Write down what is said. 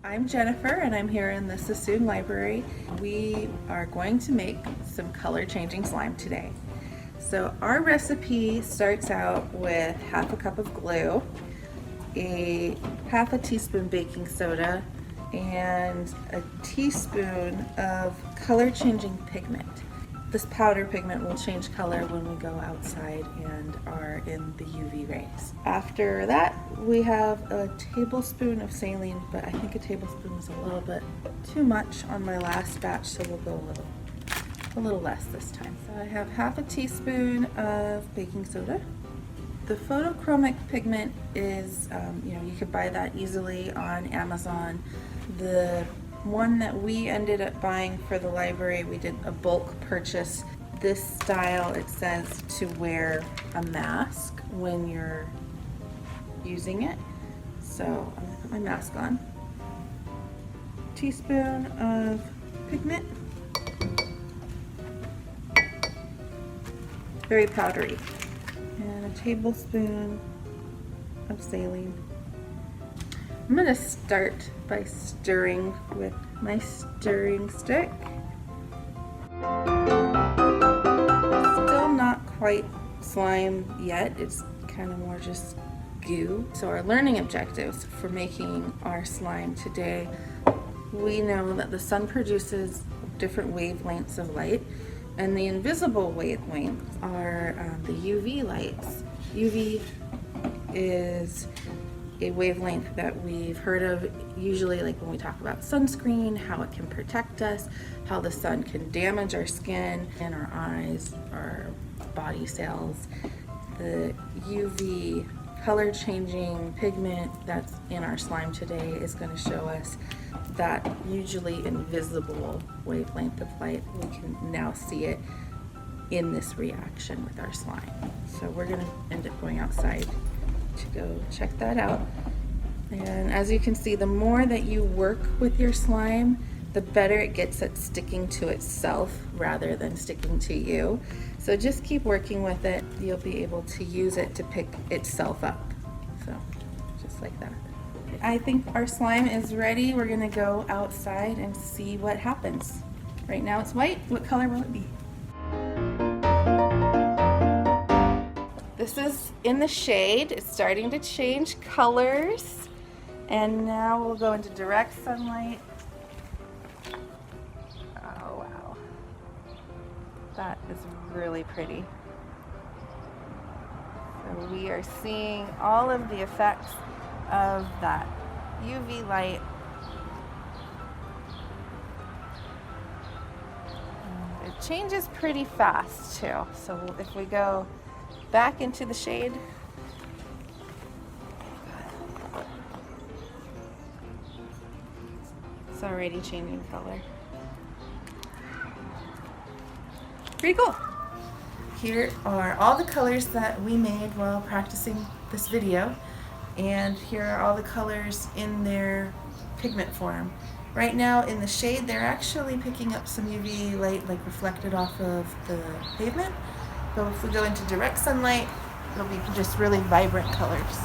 I'm Jennifer and I'm here in the Sassoon Library. We are going to make some color changing slime today. So our recipe starts out with half a cup of glue, a half a teaspoon baking soda, and a teaspoon of color changing pigment. This powder pigment will change color when we go outside and are in the UV rays. After that, we have a tablespoon of saline, but I think a tablespoon was a little bit too much on my last batch, so we'll go a little less this time. So I have half a teaspoon of baking soda. The photochromic pigment is, you could buy that easily on Amazon. The one that we ended up buying for the library, we did a bulk purchase. This style, it says to wear a mask when you're using it. So I'm gonna put my mask on. Teaspoon of pigment. Very powdery. And a tablespoon of saline. I'm going to start by stirring with my stirring stick. Still not quite slime yet, it's kind of more just goo. So our learning objectives for making our slime today, we know that the sun produces different wavelengths of light, and the invisible wavelengths are the UV lights. UV is a wavelength that we've heard of usually like when we talk about sunscreen, how it can protect us, how the sun can damage our skin and our eyes, our body cells. The UV color changing pigment that's in our slime today is going to show us that usually invisible wavelength of light. We can now see it in this reaction with our slime. So we're going to end up going outside to go check that out. And as you can see, the more that you work with your slime, the better it gets at sticking to itself rather than sticking to you. So just keep working with it. You'll be able to use it to pick itself up. So just like that. I think our slime is ready. We're gonna go outside and see what happens. Right now it's white. What color will it be? This is in the shade. It's starting to change colors. And now we'll go into direct sunlight. Oh, wow. That is really pretty. So we are seeing all of the effects of that UV light. And it changes pretty fast too. So if we go back into the shade, it's already changing color. Pretty cool. Here are all the colors that we made while practicing this video, and here are all the colors in their pigment form. Right now in the shade, they're actually picking up some UV light like reflected off of the pavement. But if we go into direct sunlight, it'll be just really vibrant colors.